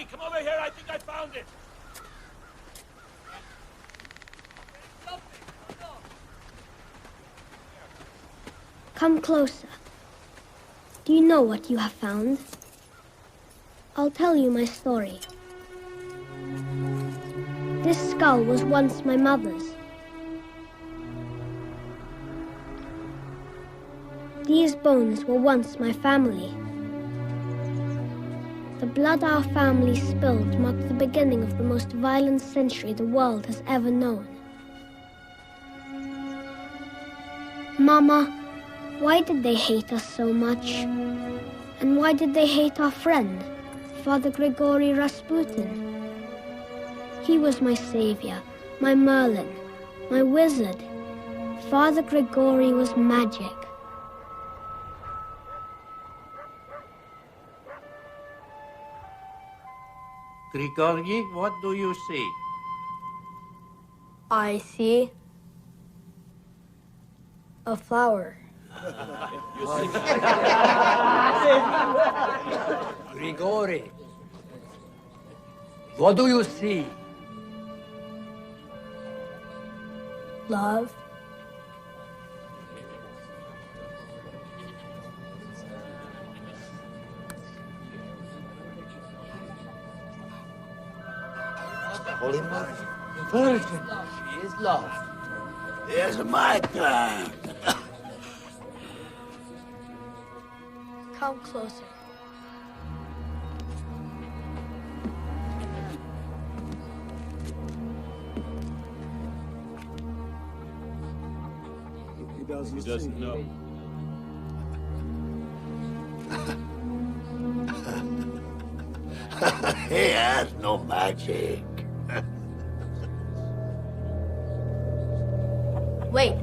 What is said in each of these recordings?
Hey, come over here. I think I found it. Come closer. Do you know what you have found? I'll tell you my story. This skull was once my mother's. These bones were once my family. The blood our family spilled marked the beginning of the most violent century the world has ever known. Mama, why did they hate us so much? And why did they hate our friend, Father Grigory Rasputin? He was my savior, my Merlin, my wizard. Father Grigory was magic. Grigory, what do you see? I see a flower. Grigory, what do you see? Love. Holy Mother, Virgin, she is love. Here's my turn. Come closer. He doesn't know. He has no magic. Wait.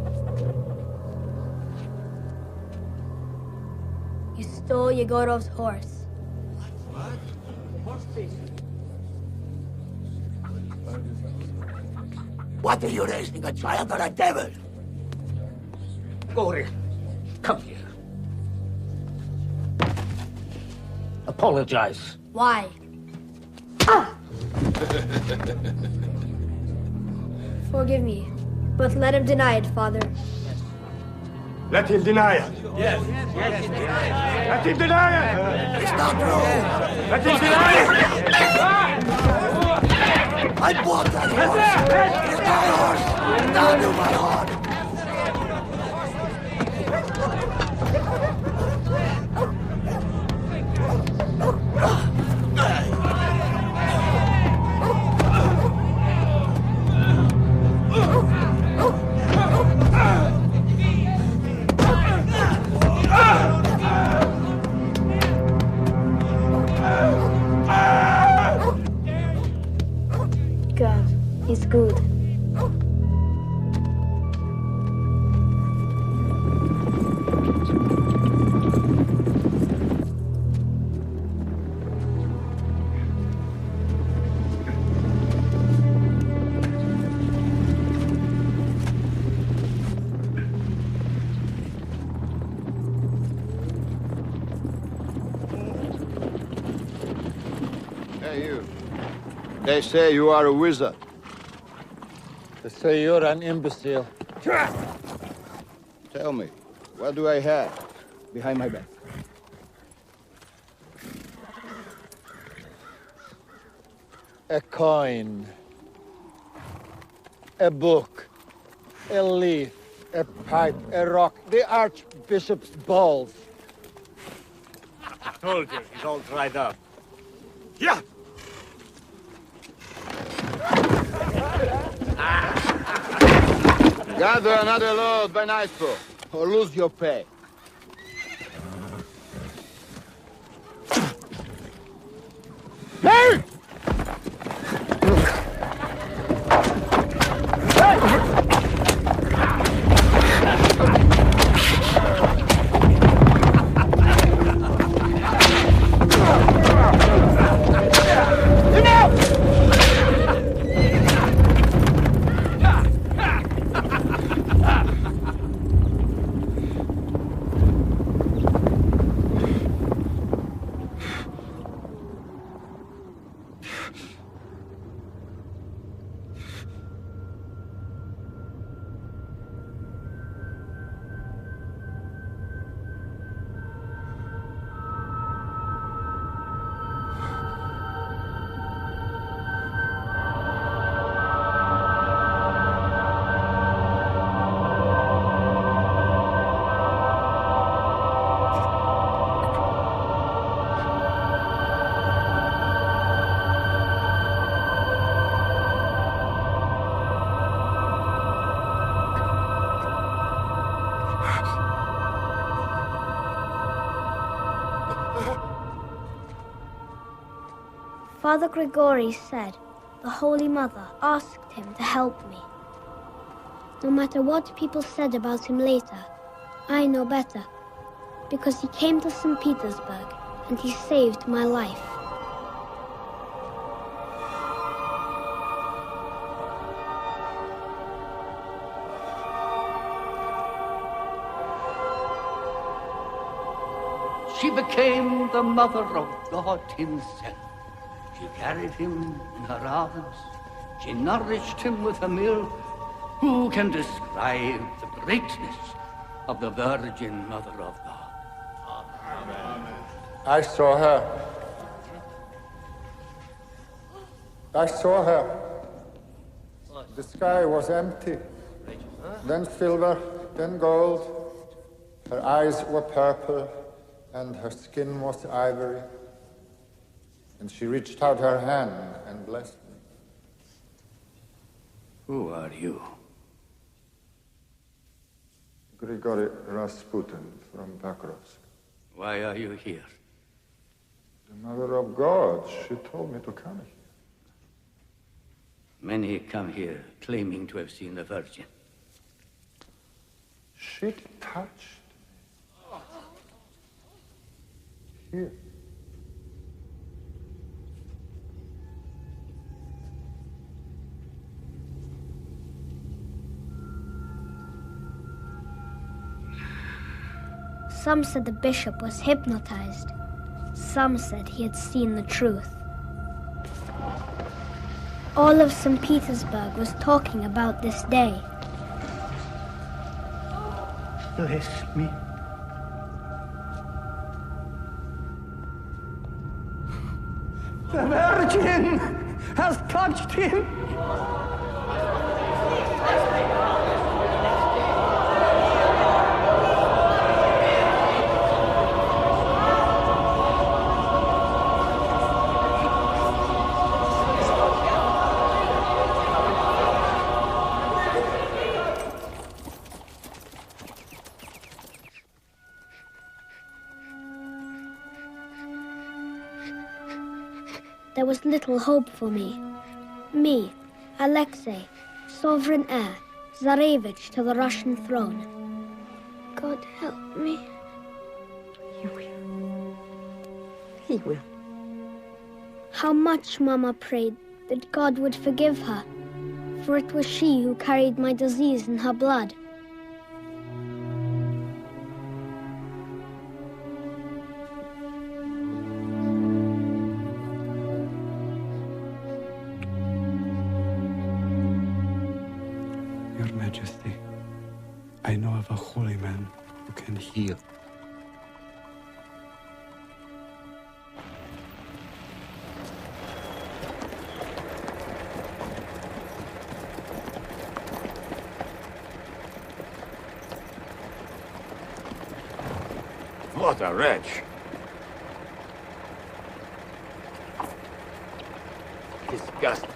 You stole Yegorov's horse. What are you raising, a child or a devil? Grigory, come here. Apologize. Why? Forgive me, but let him deny it, Father. Let him deny it. Yes. Let him deny it. It's not true. Let him deny it. I bought that horse. It's my horse. Now do my horse. God is good. Hey, you. They say you are a wizard. They say you're an imbecile. Tell me, what do I have behind my back? A coin, a book, a leaf, a pipe, a rock, the Archbishop's balls. I told you, he's all dried up. Yeah! Gather another load by nightfall, or lose your pay. Hey! Father Grigory said the Holy Mother asked him to help me. No matter what people said about him later, I know better, because he came to St. Petersburg and he saved my life. She became the mother of God himself. She carried him in her arms. She nourished him with her milk. Who can describe the greatness of the Virgin Mother of God? I saw her. I saw her. The sky was empty. Then silver, then gold. Her eyes were purple, and her skin was ivory. And she reached out her hand and blessed me. Who are you? Grigory Rasputin from Pakrovsk. Why are you here? The Mother of God, she told me to come here. Many come here claiming to have seen the Virgin. She touched me. Here. Some said the bishop was hypnotized. Some said he had seen the truth. All of St. Petersburg was talking about this day. Bless me. The Virgin has touched him. There was little hope for me. Me, Alexei, sovereign heir, Tsarevich to the Russian throne. God help me. He will. He will. How much Mama prayed that God would forgive her, for it was she who carried my disease in her blood. Your Majesty, I know of a holy man who can heal. What a wretch! Disgusting.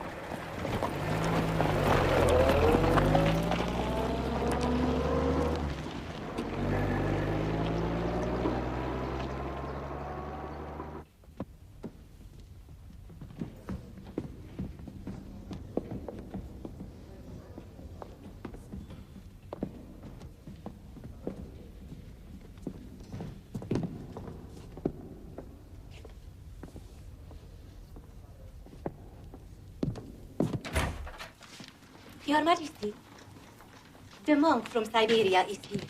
Your Majesty, the monk from Siberia is here.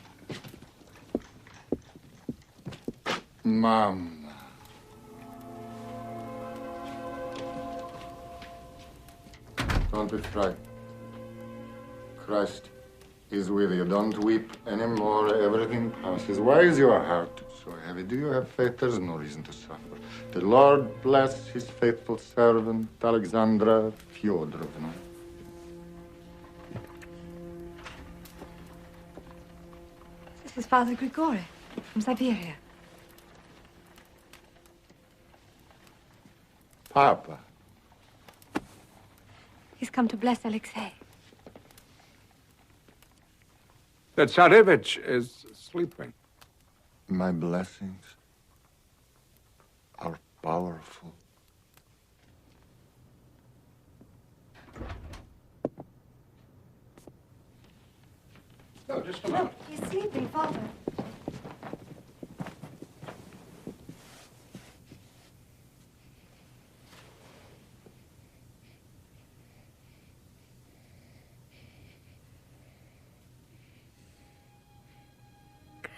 Mama. Don't be frightened. Christ is with you. Don't weep anymore. Everything passes. Why is your heart so heavy? Do you have faith? There's no reason to suffer. The Lord bless his faithful servant, Alexandra Fyodorovna. This is Father Grigory from Siberia. Papa. He's come to bless Alexei. The Tsarevich is sleeping. My blessings are powerful. No, just a moment. He's sleeping, Father.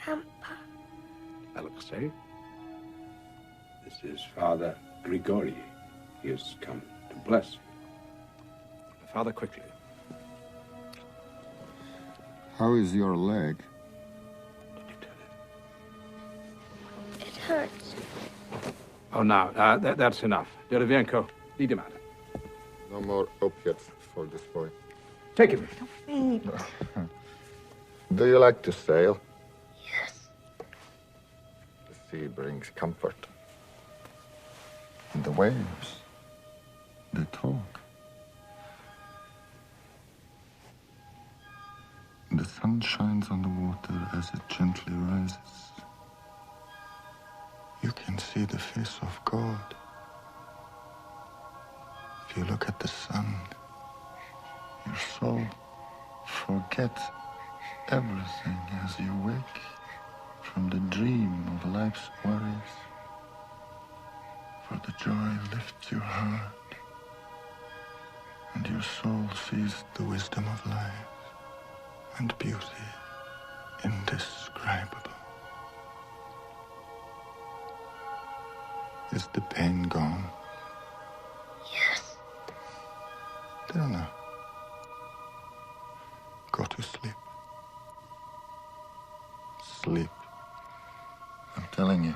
Grandpa. Alexei, this is Father Grigori. He has come to bless you. Father, quickly. How is your leg? Did you tell him? It hurts. Oh, now, that's enough. Derevienko, lead him out. No more opiates for this boy. Take him. Do you like to sail? Yes. The sea brings comfort. And the waves, they talk. The sun shines on the water as it gently rises. You can see the face of God. If you look at the sun, your soul forgets everything as you wake from the dream of life's worries. For the joy lifts your heart, and your soul sees the wisdom of life and beauty indescribable. Is the pain gone? Yes. Then go to sleep. Sleep. I'm telling you.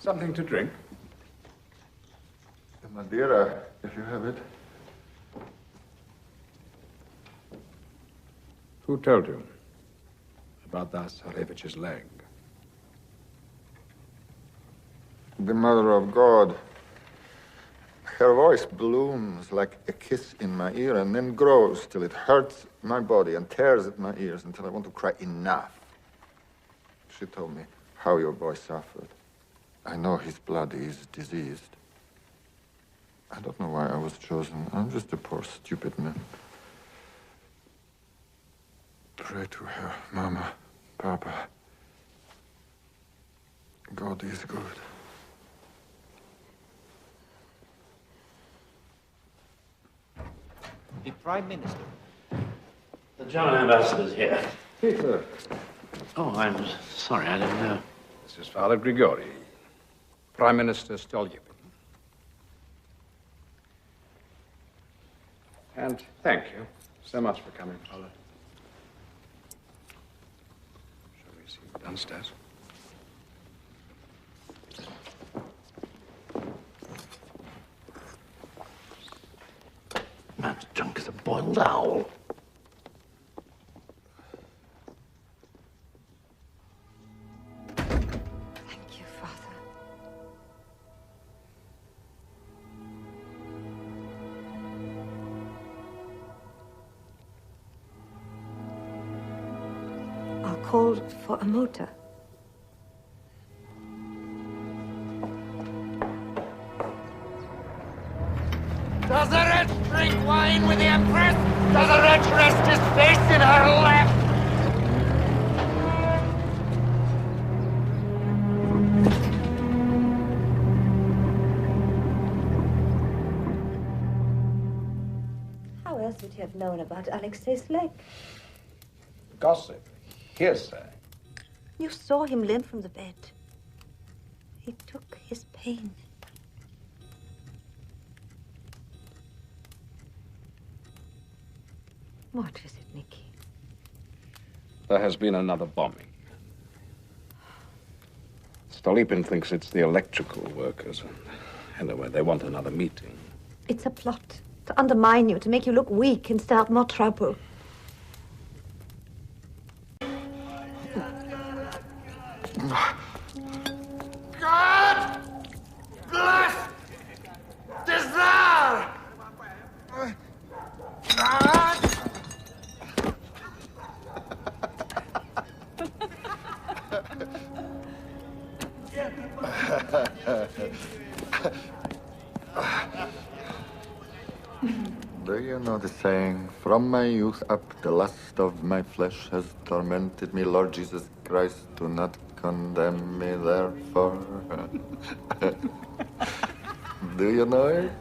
Something to drink? The Madeira, if you have it. Who told you about the Tsarevich's leg? The Mother of God. Her voice blooms like a kiss in my ear and then grows till it hurts my body and tears at my ears until I want to cry enough. She told me how your boy suffered. I know his blood is diseased. I don't know why I was chosen. I'm just a poor, stupid man. Pray to her, Mama, Papa. God is good. The Prime Minister. The German ambassador's here. Peter. Oh, I'm sorry, I didn't know. This is Father Grigori, Prime Minister Stolyepin. And thank you so much for coming, Father. Shall we see you downstairs? Man's drunk as a boiled owl. Thank you, Father. I'll call for a motor. Does the wretch drink wine with the Empress? Does the wretch rest his face in her lap? How else would you have known about Alexei's leg? Gossip, hearsay. You saw him limp from the bed. He took his pain. What is it, Nicky? There has been another bombing. Stolypin thinks it's the electrical workers. Anyway, they want another meeting. It's a plot to undermine you, to make you look weak and start more trouble. God bless the Tsar! God! Do you know the saying, from my youth up, the lust of my flesh has tormented me. Lord Jesus Christ, do not condemn me, therefore. Do you know it?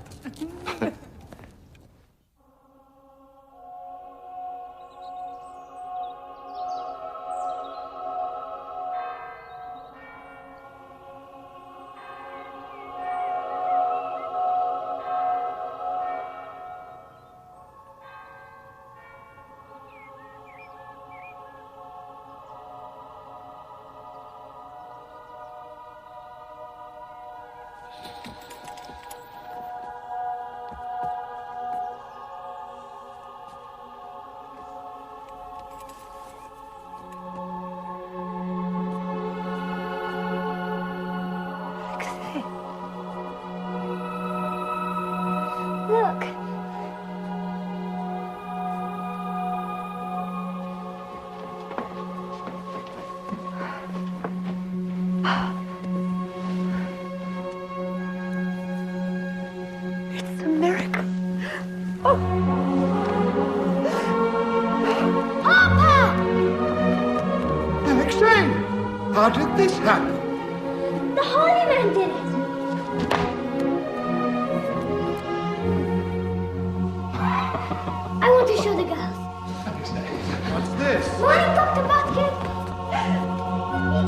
Look. It's a miracle. Oh. Papa! Alexei, how did this happen? The Holy Man did it! I want to show the girls. What's this? Morning, Dr. Butkin! He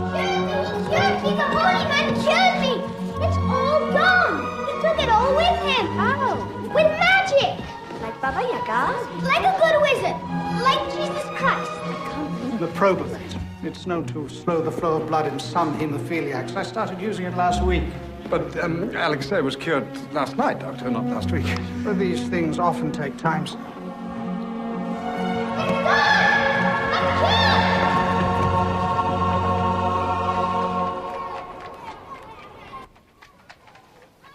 cured me! The Holy Man cured me! It's all gone! He took it all with him! How? With magic! Like Baba Yaga? Like a good wizard! Like Jesus Christ! Naprobamate. It's known to slow the flow of blood in some hemophiliacs. I started using it last week. But Alexei was cured last night, Doctor, not last week. But these things often take time, sir.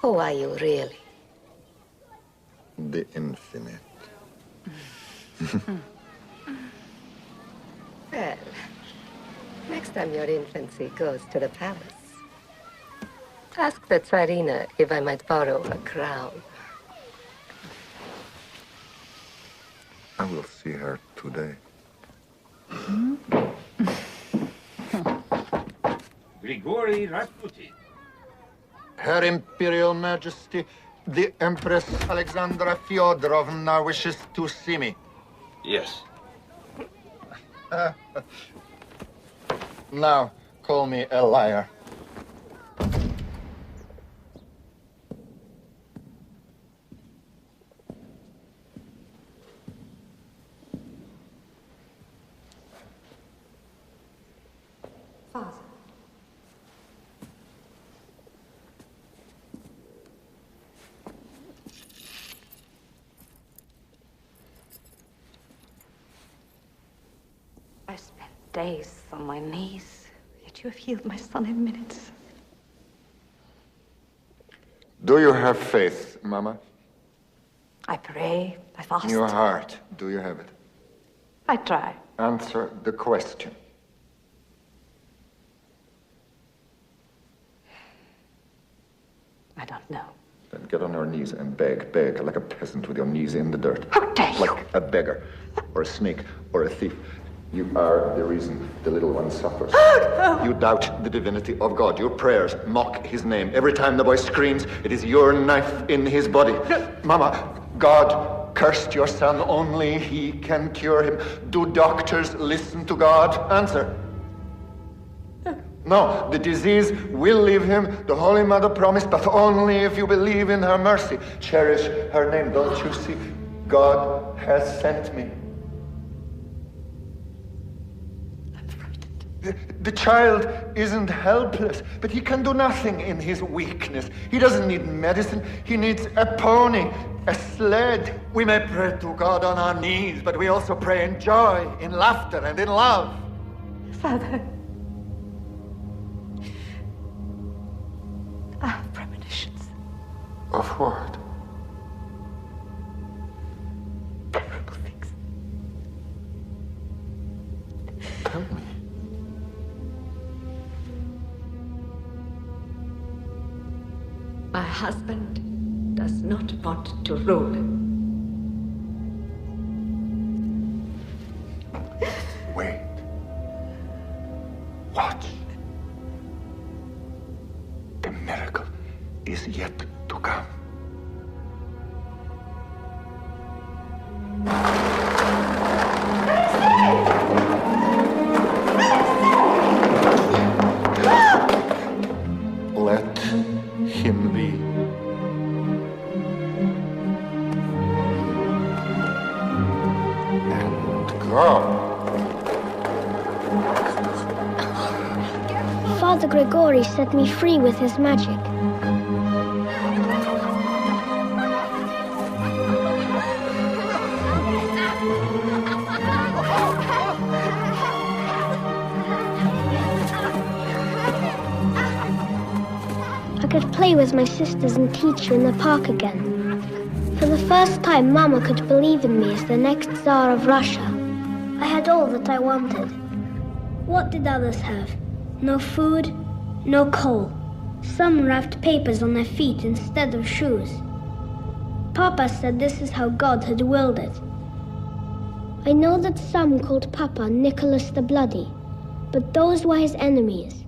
Who are you, really? The infinite. Well, next time your infancy goes to the palace, ask the Tsarina if I might borrow a crown. I will see her today. Grigory Rasputin. Her Imperial Majesty, the Empress Alexandra Fyodorovna wishes to see me. Yes. Now, call me a liar. Father. I spent days on my knees, yet you have healed my son in minutes. Do you have faith, Mama? I pray, I fast. Your heart, do you have it? I try. Answer the question. I don't know. Then get on your knees and beg, beg, like a peasant with your knees in the dirt. How dare you! Like a beggar, or a snake, or a thief. You are the reason the little one suffers. You doubt the divinity of God. Your prayers mock his name. Every time the boy screams, it is your knife in his body. Mama, God cursed your son. Only he can cure him. Do doctors listen to God? Answer. No, the disease will leave him. The Holy Mother promised, but only if you believe in her mercy. Cherish her name, don't you see? God has sent me. The child isn't helpless, but he can do nothing in his weakness. He doesn't need medicine. He needs a pony, a sled. We may pray to God on our knees, but we also pray in joy, in laughter, and in love. Father, I have premonitions. Of what? Terrible things. Tell me. My husband does not want to rule. Wait. Watch. The miracle is yet to come. Let him be. And go. Father Grigori set me free with his magic. I could play with my sisters and teacher in the park again. For the first time, Mama could believe in me as the next Tsar of Russia. I had all that I wanted. What did others have? No food, no coal. Some wrapped papers on their feet instead of shoes. Papa said this is how God had willed it. I know that some called Papa Nicholas the Bloody, but those were his enemies.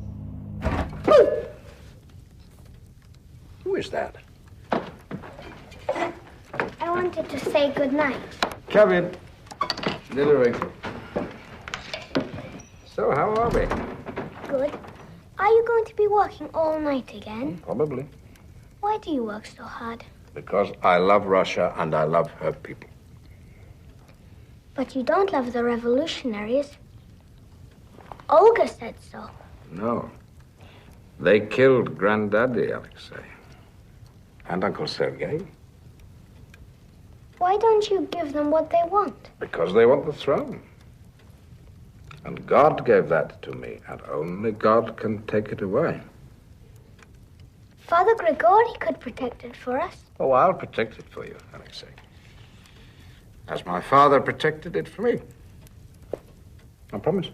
Who is that? I wanted to say good night. Come in. Little Rachel. So, how are we? Good. Are you going to be working all night again? Probably. Why do you work so hard? Because I love Russia and I love her people. But you don't love the revolutionaries. Olga said so. No. They killed Granddaddy, Alexei. And Uncle Sergei. Why don't you give them what they want? Because they want the throne. And God gave that to me, and only God can take it away. Father Grigori could protect it for us. Oh, I'll protect it for you, Alexei. As my father protected it for me. I promise.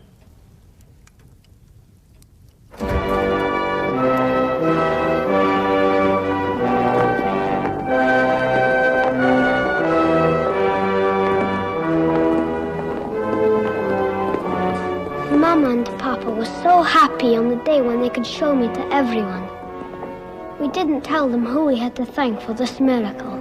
Mama and Papa were so happy on the day when they could show me to everyone. We didn't tell them who we had to thank for this miracle.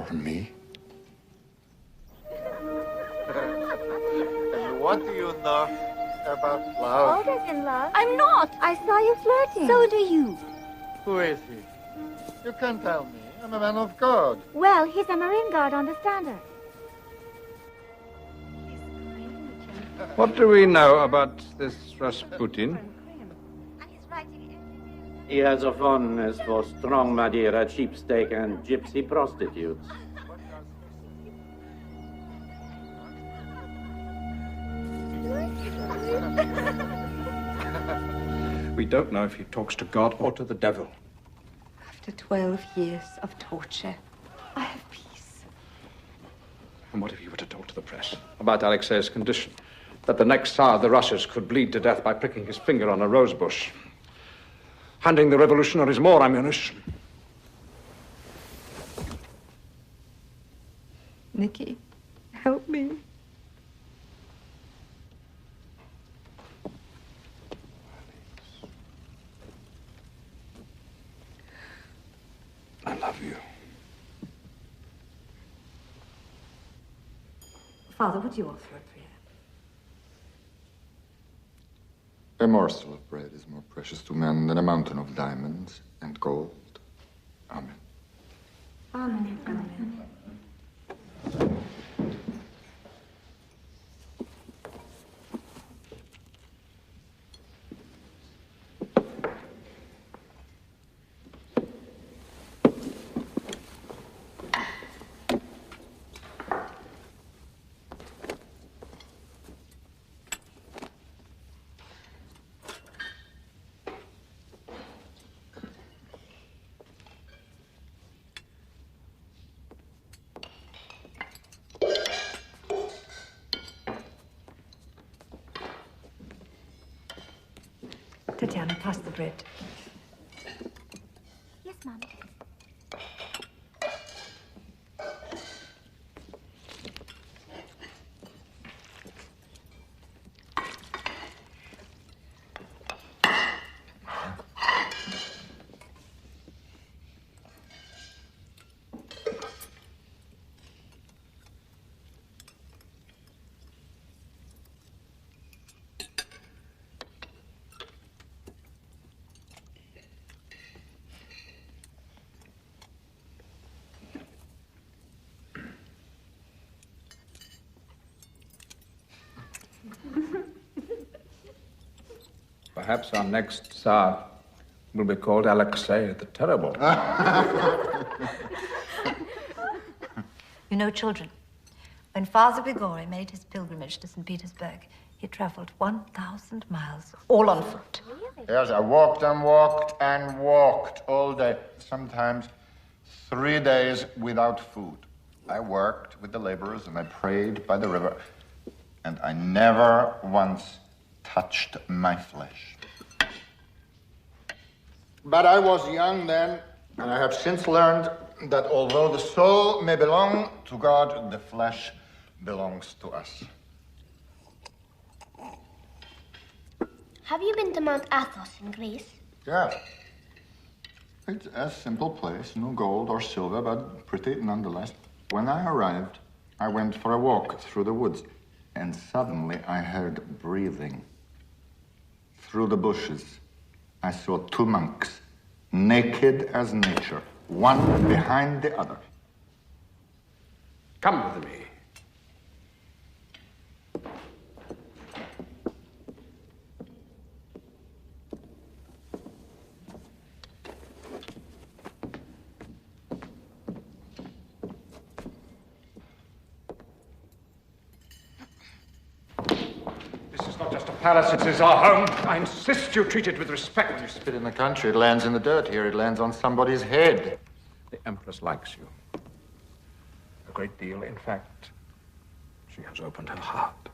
For me? And what do you know about love? Olga's in love. I'm not. I saw you flirting. So do you. Who is he? You can't tell me. I'm a man of God. Well, he's a Marine Guard on the standard. What do we know about this Rasputin? He has a fondness for strong Madeira, cheap steak, and gypsy prostitutes. We don't know if he talks to God or to the devil. After 12 years of torture, I have peace. And what if you were to talk to the press about Alexei's condition? That the next Tsar of the Russias could bleed to death by pricking his finger on a rose bush. Handing the revolutionaries more ammunition. Nicky, help me. I love you. Father, would you offer a prayer? A morsel of bread is more precious to men than a mountain of diamonds and gold. Amen. Amen. Amen. Tatiana, pass the bread. Yes, Mom. Perhaps our next Tsar will be called Alexei the Terrible. You know, children, when Father Grigori made his pilgrimage to St. Petersburg, he traveled 1,000 miles, all on foot. Yes, I walked and walked and walked all day, sometimes 3 days without food. I worked with the laborers and I prayed by the river, and I never once touched my flesh. But I was young then, and I have since learned that although the soul may belong to God, the flesh belongs to us. Have you been to Mount Athos in Greece? Yeah. It's a simple place, no gold or silver, but pretty nonetheless. When I arrived, I went for a walk through the woods, and suddenly I heard breathing. Through the bushes, I saw 2 monks, naked as nature, one behind the other. Come with me. Palace, it is our home. I insist you treat it with respect. You spit in the country, it lands in the dirt. Here it lands on somebody's head. The Empress likes you. A great deal, in fact. She has opened her heart.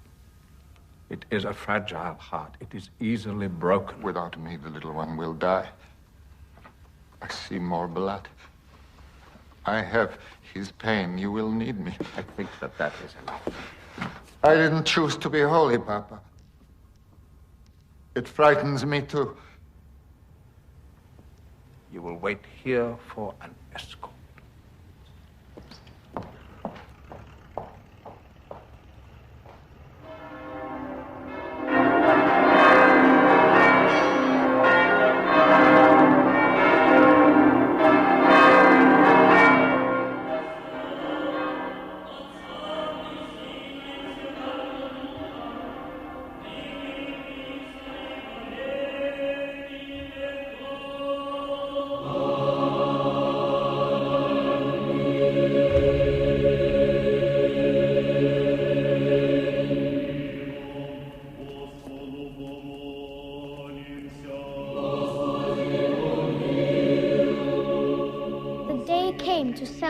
It is a fragile heart. It is easily broken. Without me, the little one will die. I see more blood. I have his pain. You will need me. I think that is enough. I didn't choose to be holy, Papa. It frightens me, too. You will wait here for an escort.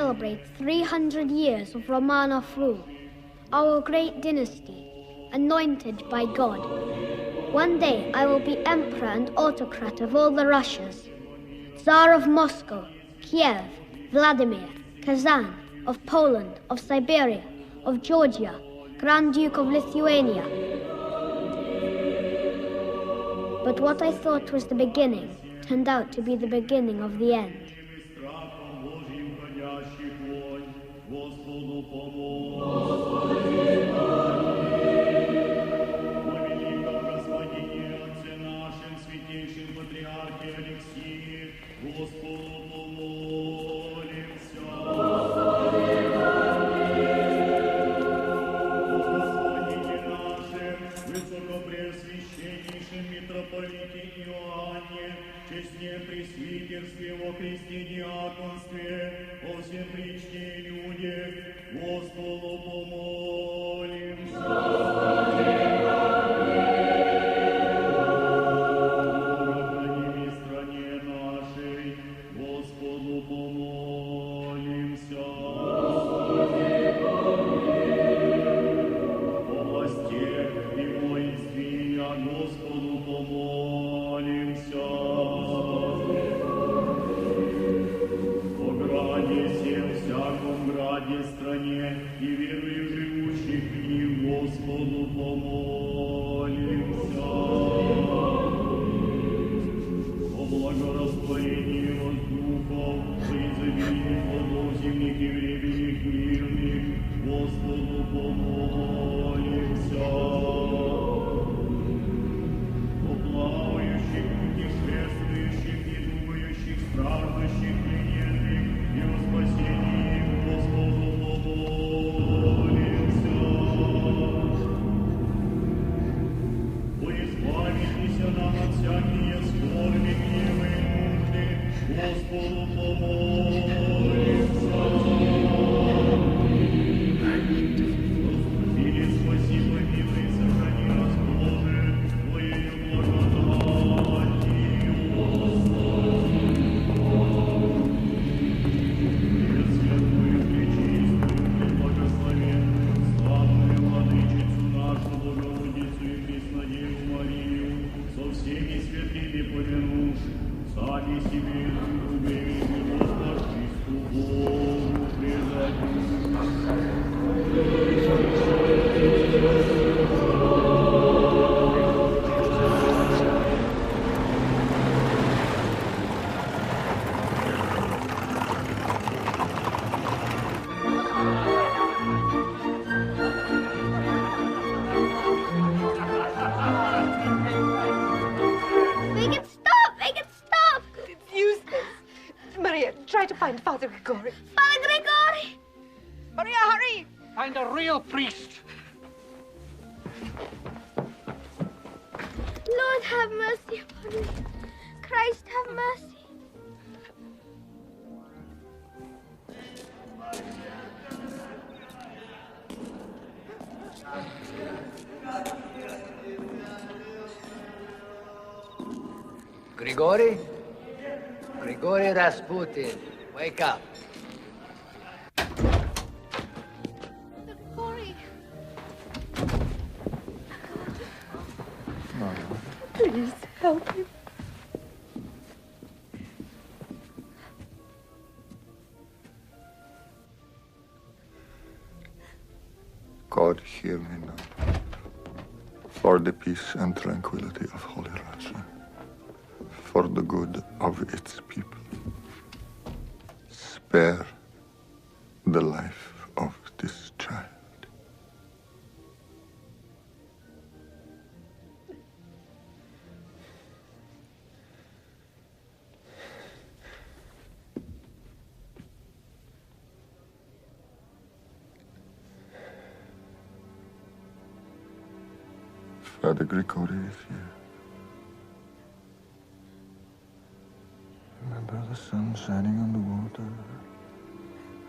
celebrate 300 years of Romanov rule, our great dynasty, anointed by God. One day I will be emperor and autocrat of all the Russias, Tsar of Moscow, Kiev, Vladimir, Kazan, of Poland, of Siberia, of Georgia, Grand Duke of Lithuania. But what I thought was the beginning turned out to be the beginning of the end. Find Father Grigory. Father Grigory! Maria, hurry! Find a real priest. Lord, have mercy upon me. Christ, have mercy. Grigory? Grigory Rasputin, wake up. Grigory. Mama. Please help him. God, hear me now. For the peace and tranquility of Holy Russia. For the good of its people. Spare the life of this child. Father Grigory is here. Remember the sun shining on the water.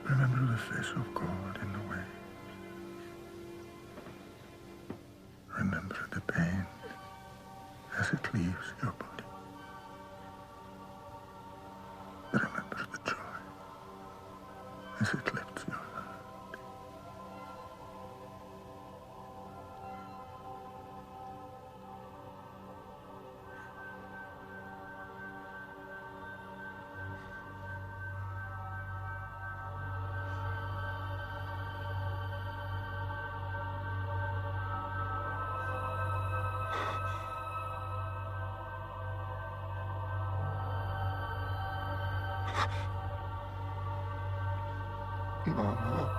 Remember the face of God in the waves. Remember the pain as it leaves your body. Remember the joy as it Mama.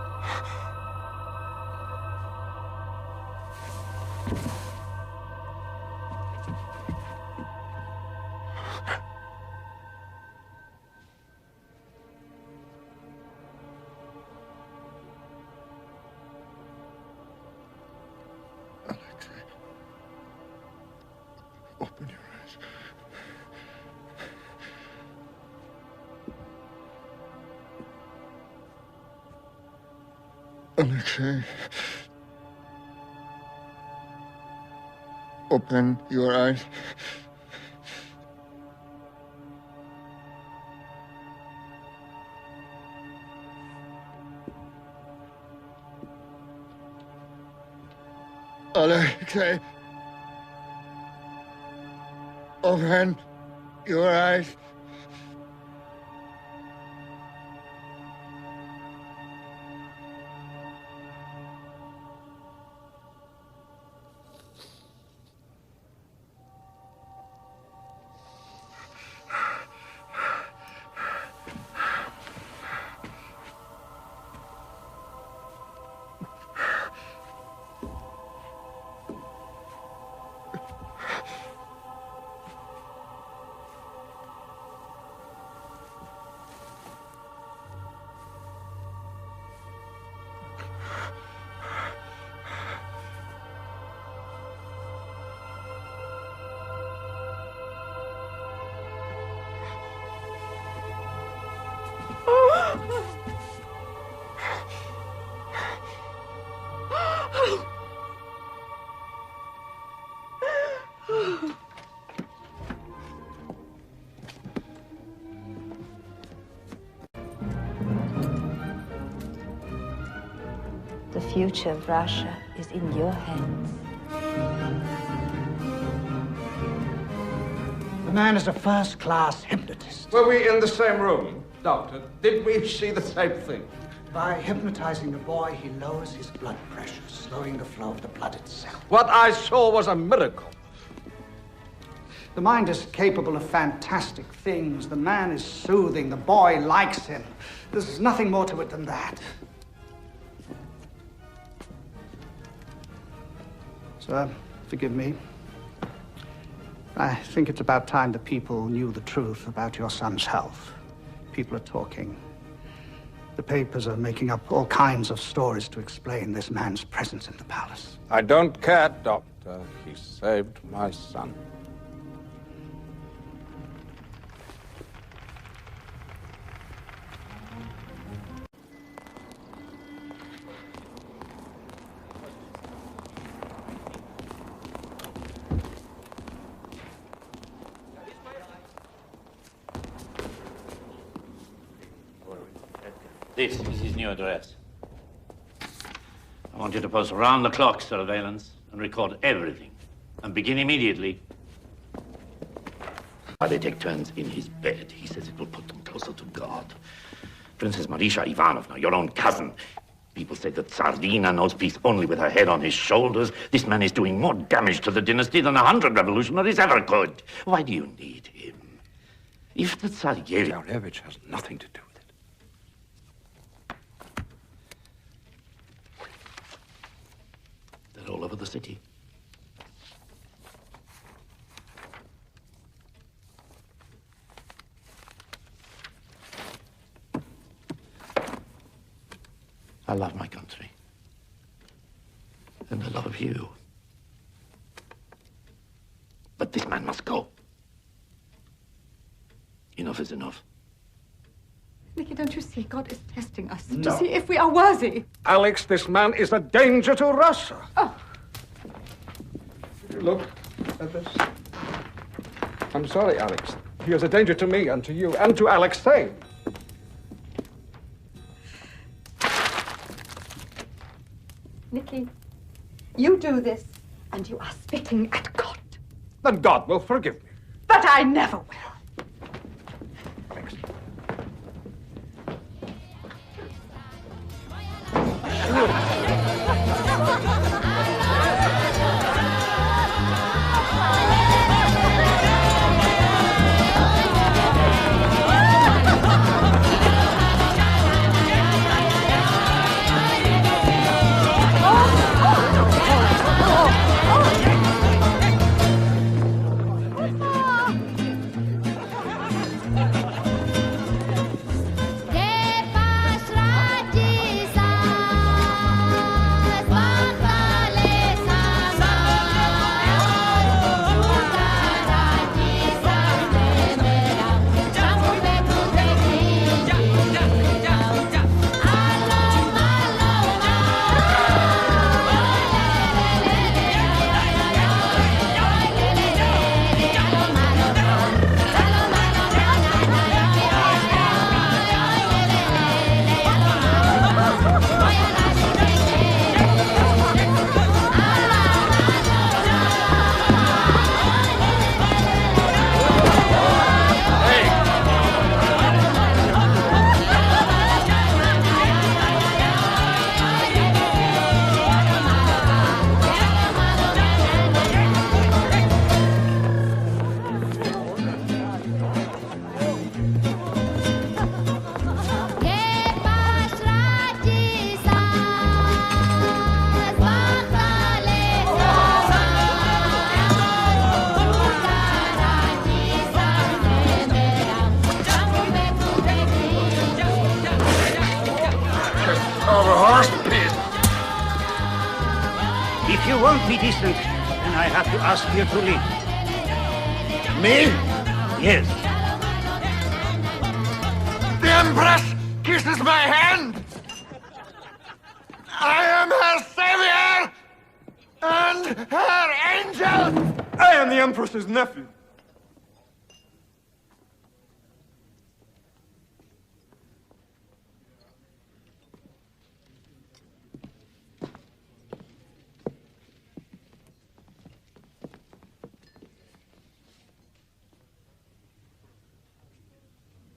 Alexei, open your eyes. Alexei, open your eyes. Alexei, open your eyes. The future of Russia is in your hands. The man is a first-class hypnotist. Were we in the same room, Doctor? Did we see the same thing? By hypnotizing the boy, he lowers his blood pressure, slowing the flow of the blood itself. What I saw was a miracle. The mind is capable of fantastic things. The man is soothing. The boy likes him. There's nothing more to it than that. Sir, forgive me. I think it's about time the people knew the truth about your son's health. People are talking. The papers are making up all kinds of stories to explain this man's presence in the palace. I don't care, Doctor. He saved my son. This is his new address. I want you to post round-the-clock surveillance and record everything. And begin immediately. While they take turns in his bed, he says it will put them closer to God. Princess Marisha Ivanovna, your own cousin. People say that Tsarina knows peace only with her head on his shoulders. This man is doing more damage to the dynasty than 100 revolutionaries ever could. Why do you need him? If the Tsarevich has nothing to do with it. They're all over the city. I love my country. And I love you. But this man must go. Enough is enough. Nicky, don't you see? God is testing us No. to see if we are worthy. Alex, this man is a danger to Russia. Oh. Look at this. I'm sorry, Alex. He is a danger to me and to you and to Alexei. Nicky, you do this, and you are spitting at God. Then God will forgive me. But I never will. it isn't, then I have to ask you to leave. Me? Yes. The Empress kisses my hand. I am her savior and her angel. I am the Empress's nephew.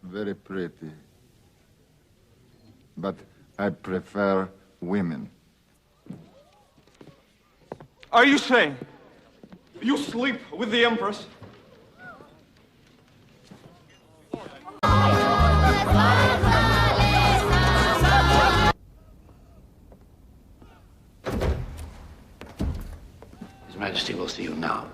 Very pretty. But I prefer women. Are you saying you sleep with the Empress? His Majesty will see you now.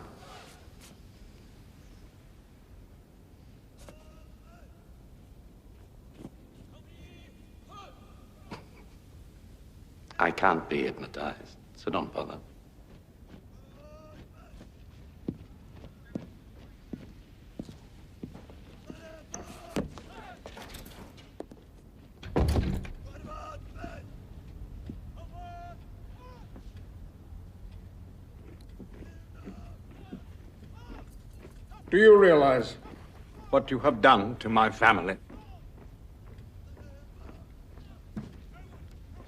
I can't be hypnotized, so don't bother. Do you realize what you have done to my family?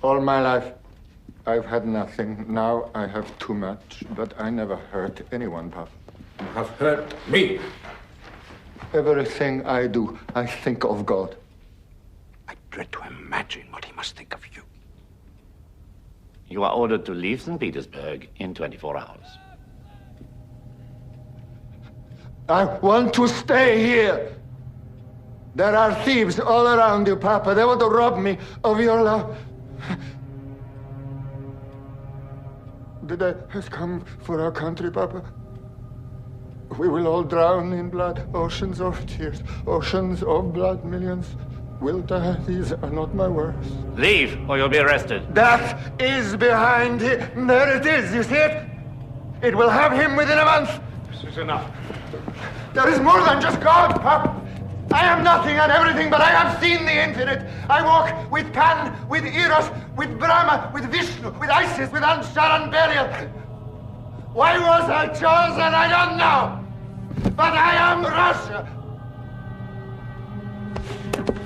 All my life, I've had nothing. Now I have too much, but I never hurt anyone, Papa. You have hurt me. Everything I do, I think of God. I dread to imagine what he must think of you. You are ordered to leave St. Petersburg in 24 hours. I want to stay here. There are thieves all around you, Papa. They want to rob me of your love. The day has come for our country, Papa. We will all drown in blood. Oceans of tears, oceans of blood. Millions will die. These are not my words. Leave, or you'll be arrested. That is behind him. There it is. You see it? It will have him within a month. This is enough. There is more than just God, Papa. I am nothing and everything, but I have seen the infinite. I walk with Pan, with Eros, with Brahma, with Vishnu, with Isis, with Anshar and Belial. Why was I chosen? I don't know. But I am Russia.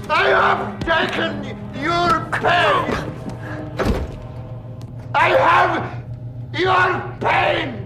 I have taken your pain. I have your pain.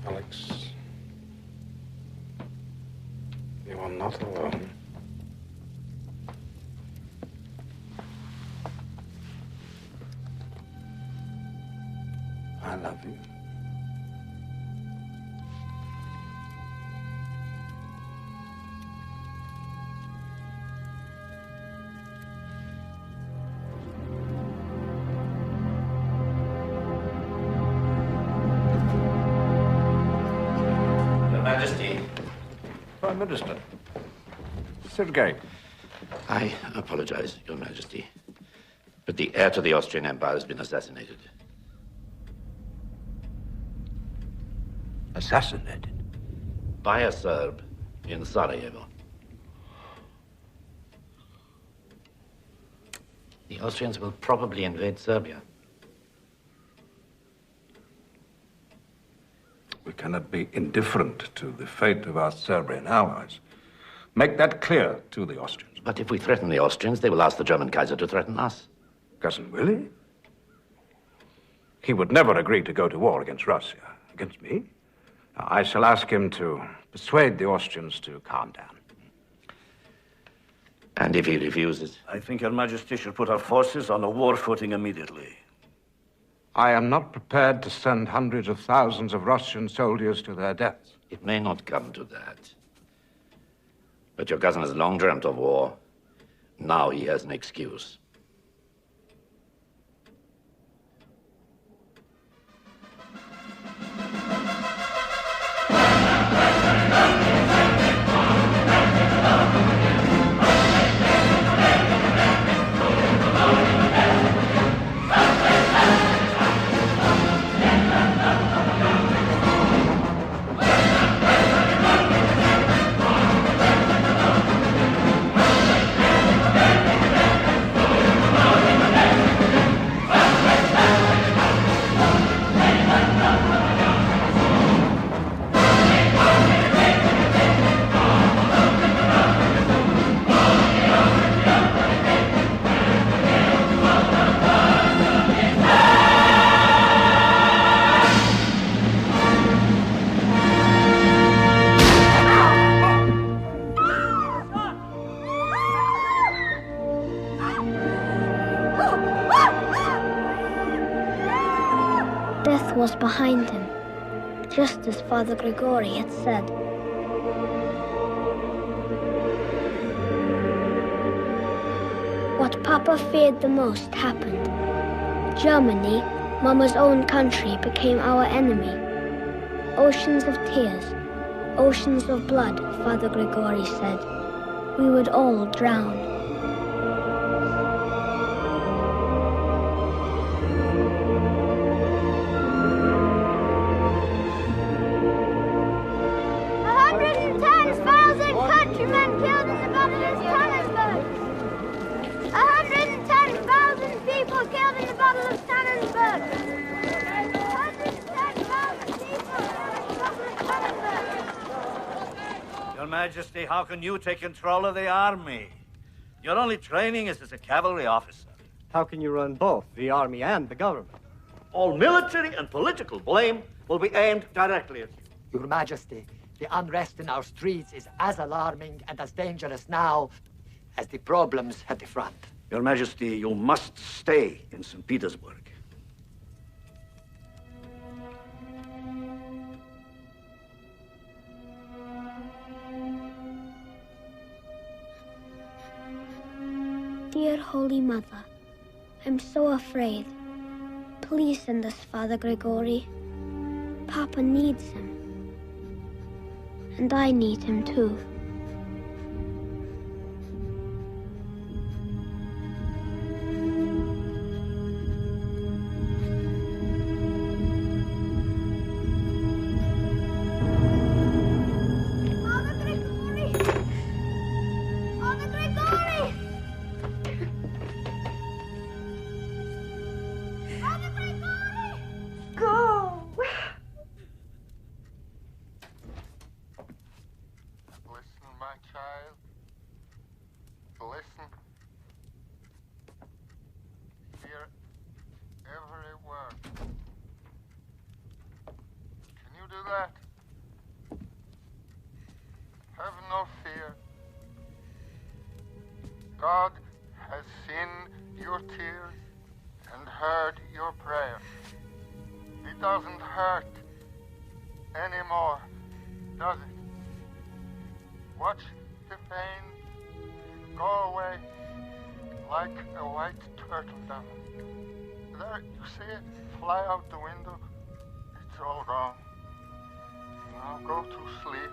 Alex, you are not alone. I love you. Prime Minister. Sergei. I apologize, Your Majesty. But the heir to the Austrian Empire has been assassinated. Assassinated? By a Serb in Sarajevo. The Austrians will probably invade Serbia. We cannot be indifferent to the fate of our Serbian allies. Make that clear to the Austrians. But if we threaten the Austrians, they will ask the German Kaiser to threaten us. Cousin Willie? He would never agree to go to war against Russia. Against me? I shall ask him to persuade the Austrians to calm down. And if he refuses? I think Your Majesty should put our forces on a war footing immediately. I am not prepared to send hundreds of thousands of Russian soldiers to their deaths. It may not come to that. But your cousin has long dreamt of war. Now he has an excuse. Death was behind him, just as Father Grigori had said. What Papa feared the most happened. Germany, Mama's own country, became our enemy. Oceans of tears, oceans of blood, Father Grigori said. We would all drown. Your Majesty, how can you take control of the army? Your only training is as a cavalry officer. How can you run both, the army and the government? All military and political blame will be aimed directly at you. Your Majesty, the unrest in our streets is as alarming and as dangerous now as the problems at the front. Your Majesty, you must stay in St. Petersburg. Dear Holy Mother, I'm so afraid. Please send us Father Grigori. Papa needs him. And I need him too. God has seen your tears and heard your prayers. It doesn't hurt anymore, does it? Watch the pain go away like a white turtle dove. There, you see it fly out the window. It's all gone. Now go to sleep,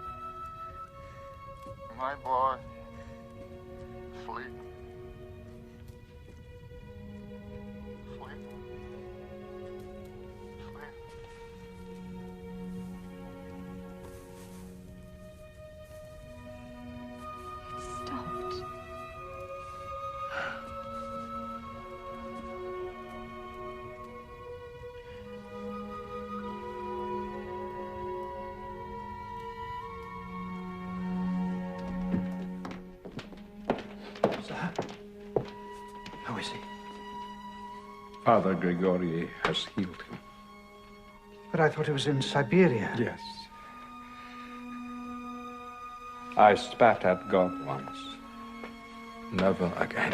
my boy. Sleep. Sleep. Sleep. Father Grigori has healed him. But I thought it was in Siberia. Yes. I spat at God once. Never again.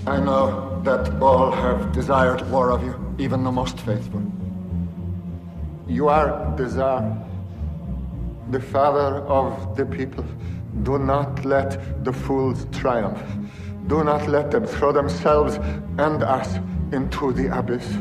I know that all have desired war of you, even the most faithful. You are the Tsar, the father of the people. Do not let the fools triumph. Do not let them throw themselves and us into the abyss.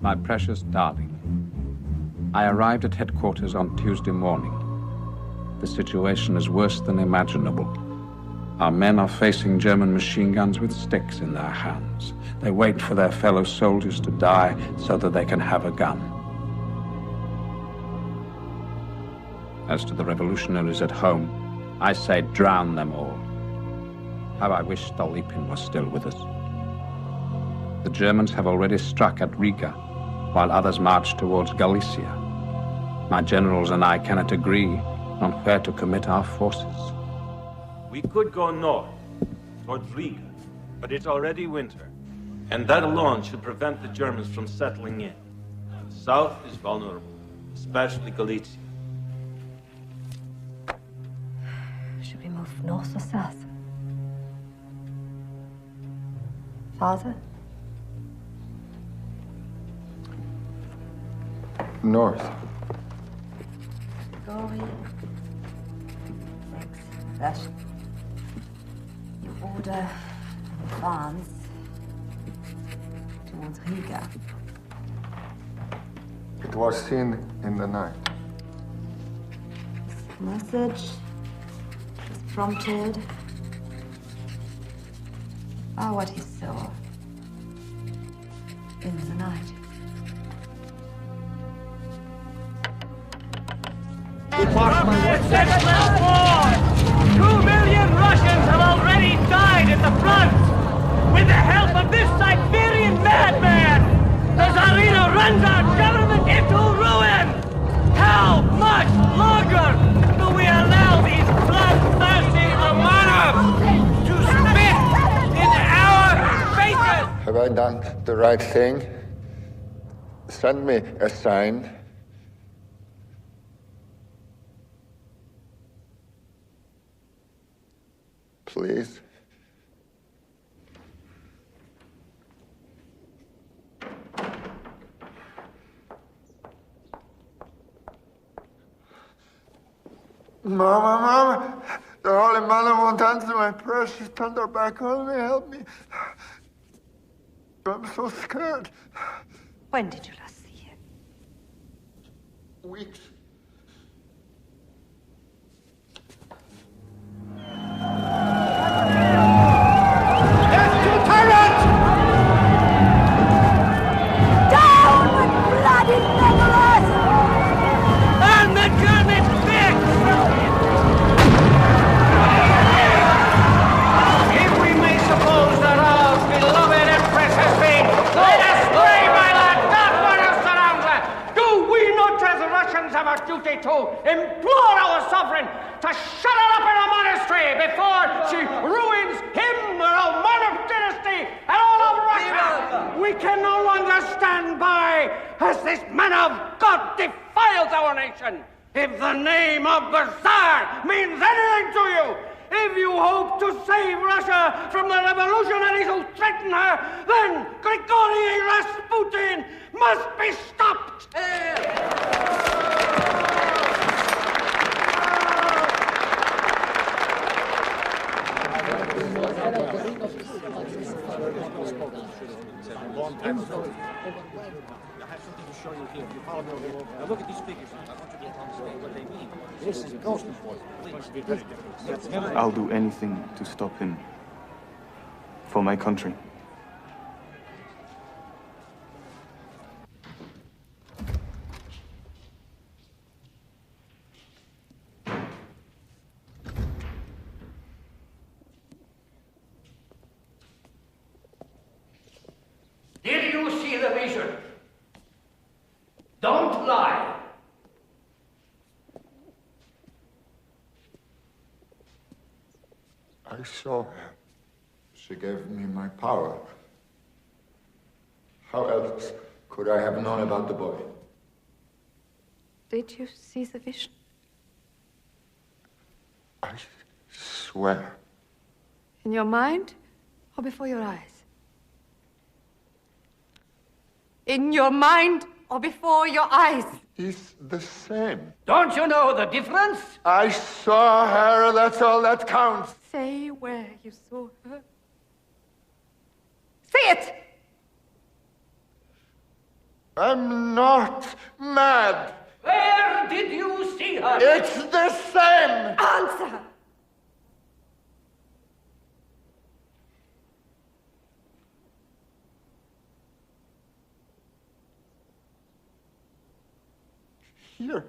My precious darling, I arrived at headquarters on Tuesday morning. The situation is worse than imaginable. Our men are facing German machine guns with sticks in their hands. They wait for their fellow soldiers to die so that they can have a gun. As to the revolutionaries at home, I say drown them all. How I wish Stolypin was still with us. The Germans have already struck at Riga, while others march towards Galicia. My generals and I cannot agree on where to commit our forces. We could go north, towards Riga, but it's already winter, and that alone should prevent the Germans from settling in. The south is vulnerable, especially Galicia. Should we move north or south? Father? North. Grigori thinks that you order an advance towards Riga. It was seen in the night. This message was prompted by what he saw in the night. It's senseless war! 2 million Russians have already died at the front! With the help of this Siberian madman! The Tsarina runs our government into ruin! How much longer do we allow these bloodthirsty Romanovs to spit in our faces? Have I done the right thing? Send me a sign. Please. Mama, the Holy Mother won't answer my prayer. She's turned her back on me. Help me. I'm so scared. When did you last see him? Weeks. Duty to implore our sovereign to shut her up in a monastery before she ruins him or our man of dinner. longer stand by as this man of God defiles our nation. If the name of the Tsar means anything to you, if you hope to save Russia from the revolutionaries who threaten her, then Grigory Rasputin must be stopped. Look at these figures. I want you to understand what they mean. This is a ghost report. Please. I'll do anything to stop him. For my country. Did you see the vision? Don't lie. I saw her. She gave me my power. How else could I have known about the boy? Did you see the vision? I swear. In your mind or before your eyes? In your mind or before your eyes? It's the same. Don't you know the difference? I saw her, that's all that counts. Say where you saw her. Say it! I'm not mad. Where did you see her? It's the same. Answer! Here.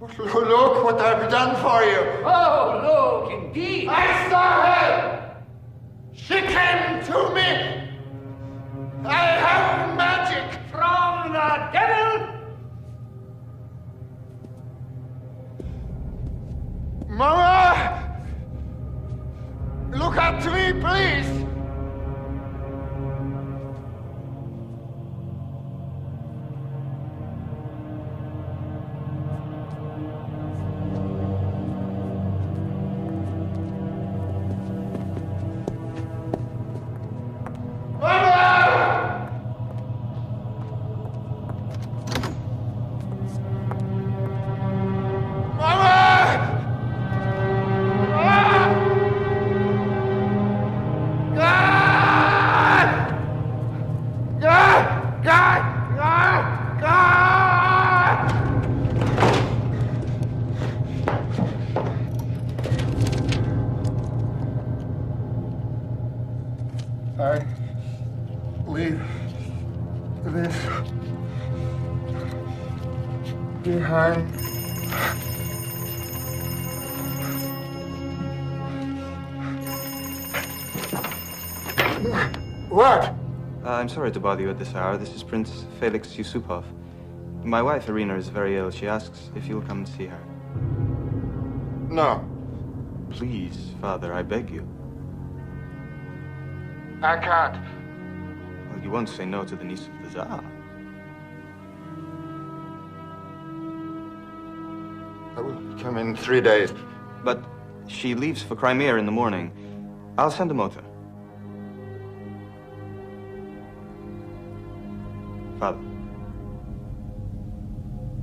Look what I've done for you. Oh, look, indeed. I saw her. She came to me. I have magic. From the devil? Mama! Look up to me, please. I leave this behind. What? I'm sorry to bother you at this hour. This is Prince Felix Yusupov. My wife, Irina, is very ill. She asks if you'll come and see her. No. Please, Father, I beg you. I can't. Well, you won't say no to the niece of the Tsar. I will come in 3 days. But she leaves for Crimea in the morning. I'll send a motor. Father.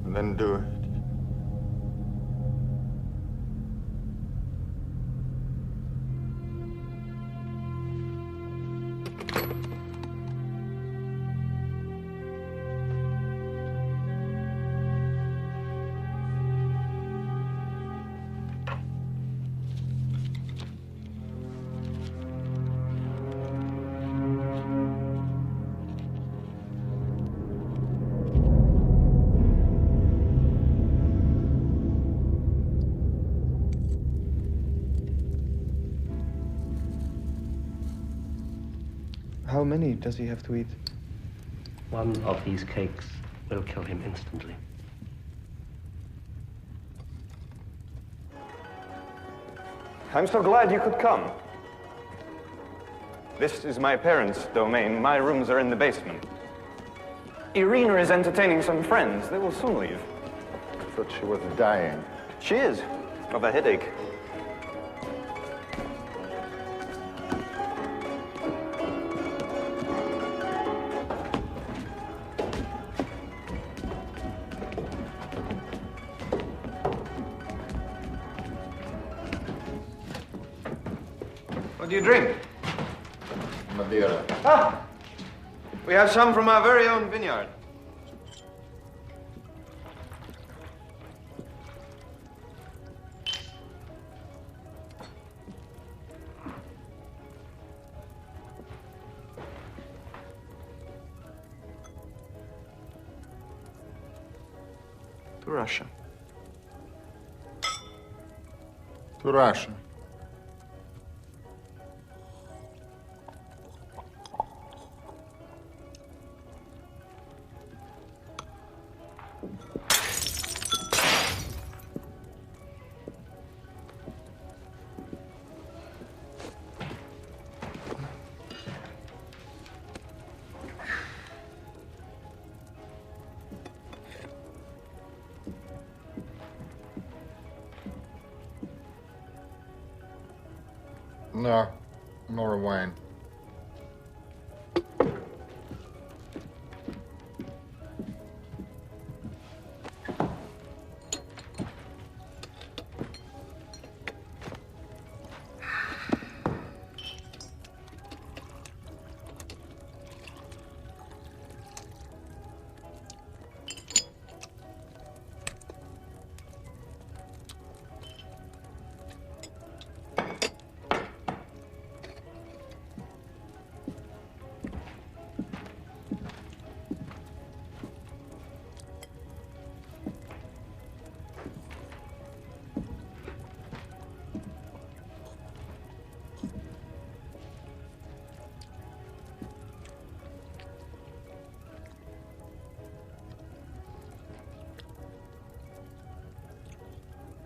Then do it. How many does he have to eat? One of these cakes will kill him instantly. I'm so glad you could come. This is my parents' domain. My rooms are in the basement. Irina is entertaining some friends. They will soon leave. I thought she was dying. She is, of a headache. What do you drink? Madeira. Ah! We have some from our very own vineyard. To Russia. To Russia. No, nor wine.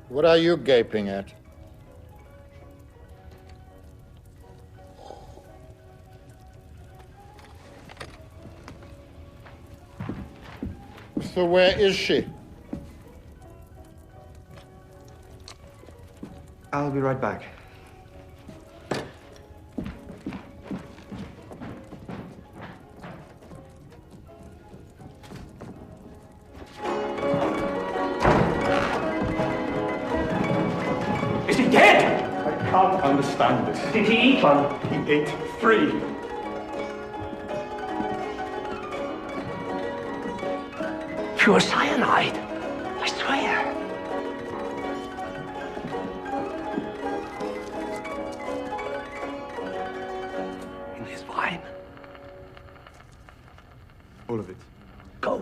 What are you gaping at? So where is she? I'll be right back. Is he dead? I can't understand this. Did he eat one? He ate 3. Pure cyanide. I swear. In his wine. All of it. Go.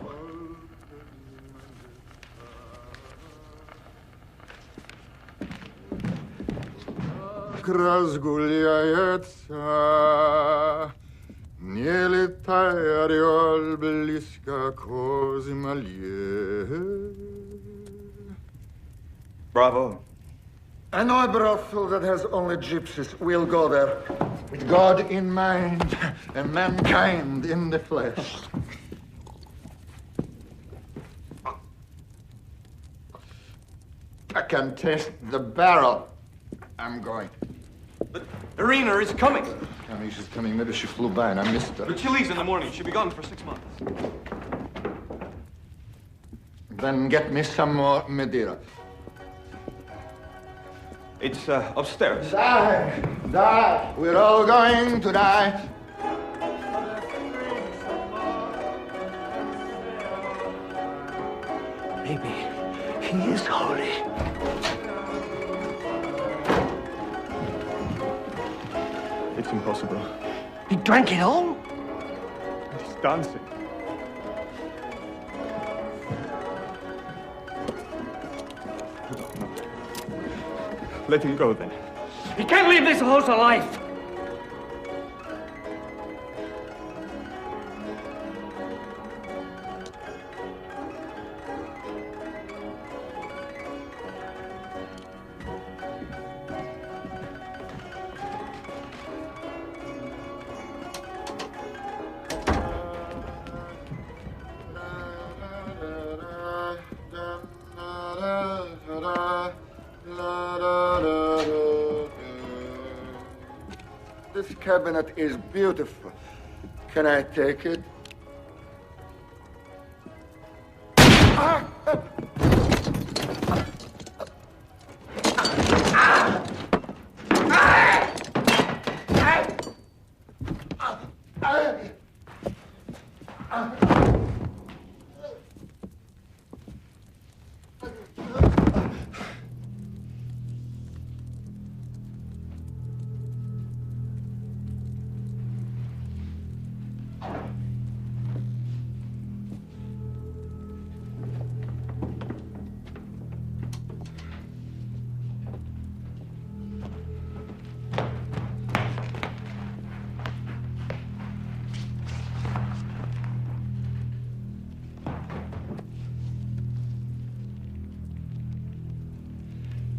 Разгуляется, не летай, орел, близко к озималье. Bravo. I know a brothel that has only gypsies. We'll go there. With God in mind and mankind in the flesh. I can taste the barrel. I'm going. But Irina is coming. I mean, she's coming. Maybe she flew by and I missed her. But she leaves in the morning. She'll be gone for 6 months. Then get me some more Madeira. It's upstairs. Die! Die! We're all going to die. Maybe he is holy. It's impossible. He drank it all? He's dancing. Let him go then. He can't leave this house alive. cabinet is beautiful. Can I take it?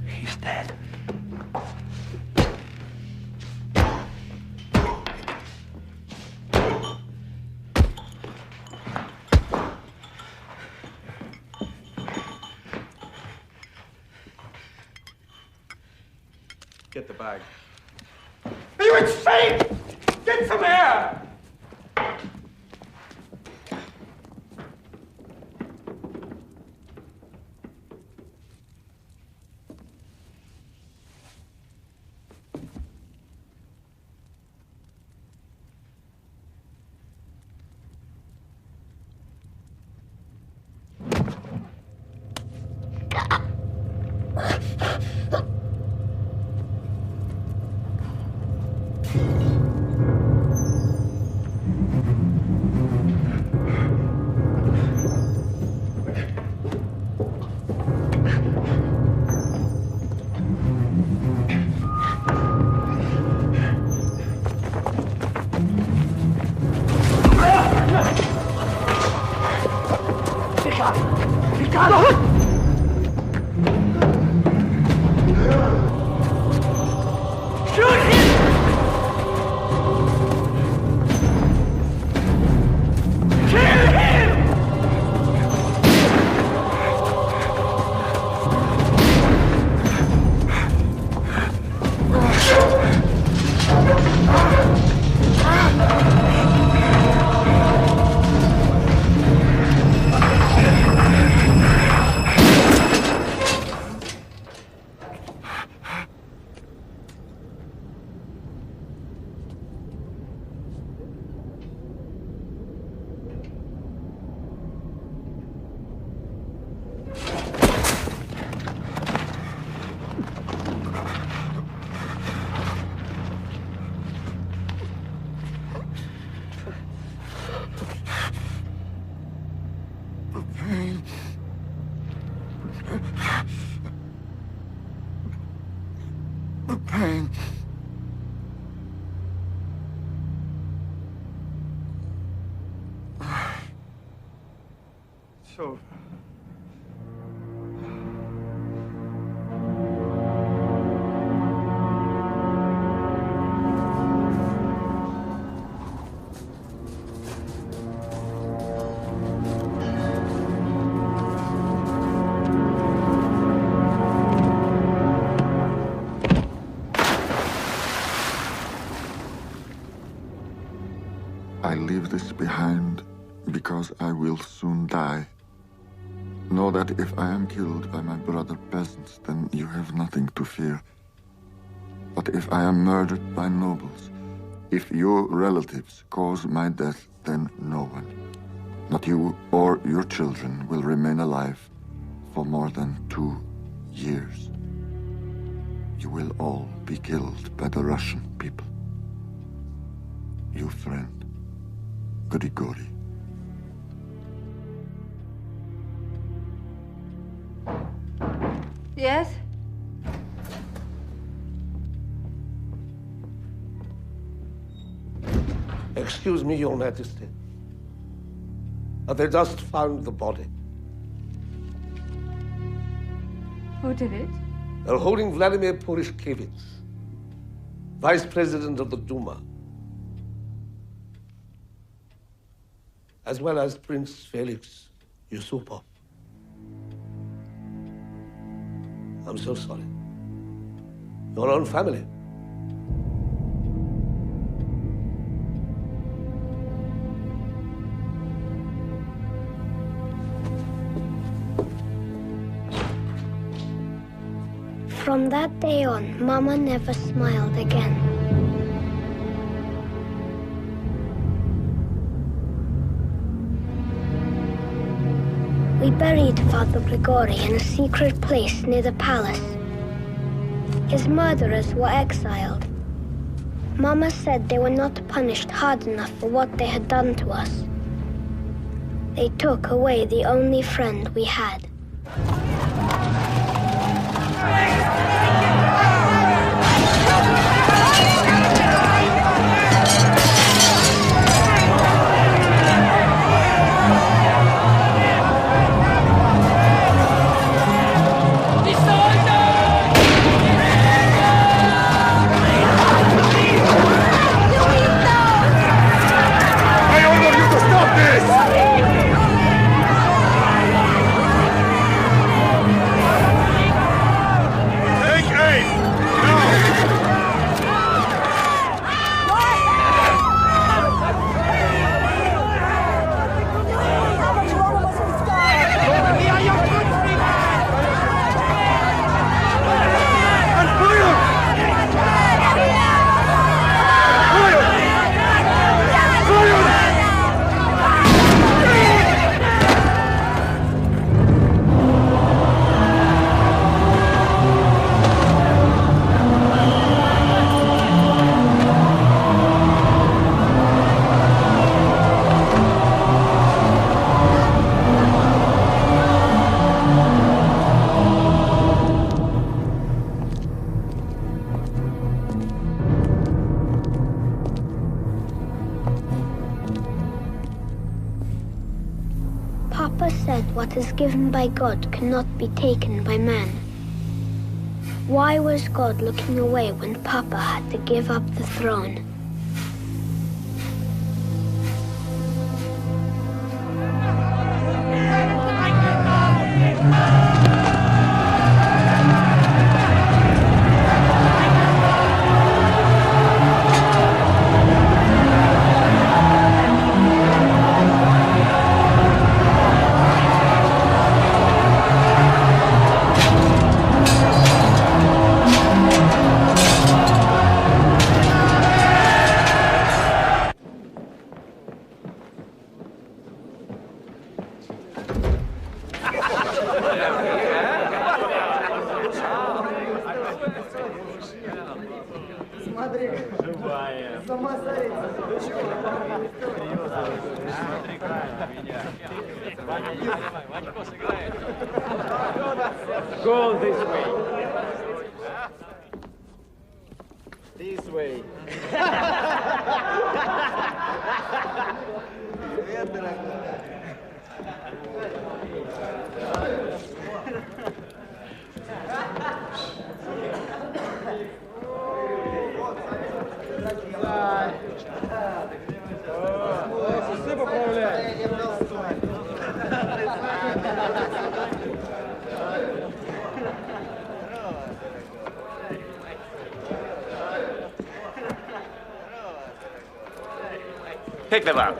He's dead. Get the bag. Are you insane? Get some air! The pain. It's over. I leave this behind because I will soon die. Know that if I am killed by my brother peasants, then you have nothing to fear. But if I am murdered by nobles, if your relatives cause my death, then no one, not you or your children, will remain alive for more than 2 years. You will all be killed by the Russian people. Your friend, Grigori. Yes? Excuse me, Your Majesty. They just found the body. Who did it? They're holding Vladimir Purishkevich, Vice President of the Duma, as well as Prince Felix Yusupov. I'm so sorry. Your own family. From that day on, Mama never smiled again. We buried Father Grigori in a secret place near the palace. His murderers were exiled. Mama said they were not punished hard enough for what they had done to us. They took away the only friend we had. Papa said what is given by God cannot be taken by man. Why was God looking away when Papa had to give up the throne? Go this way. This way. Все поправляй. Take them out.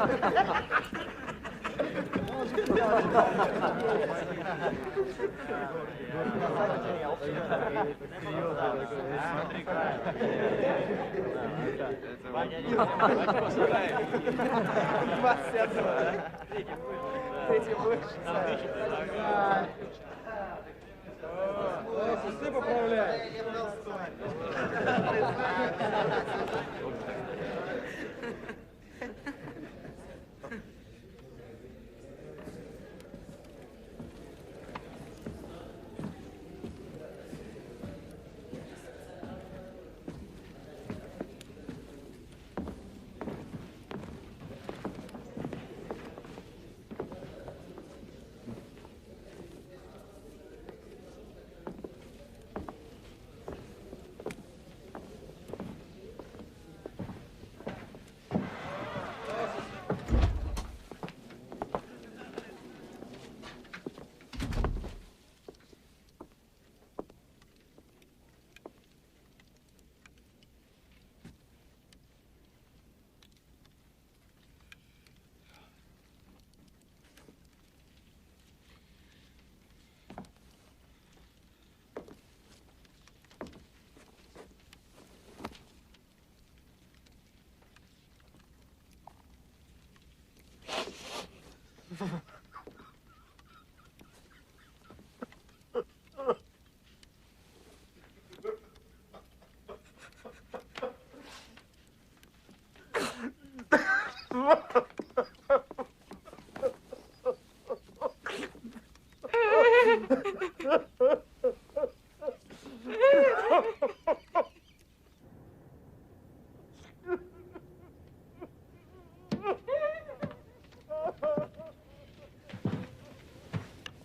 Все поправляй.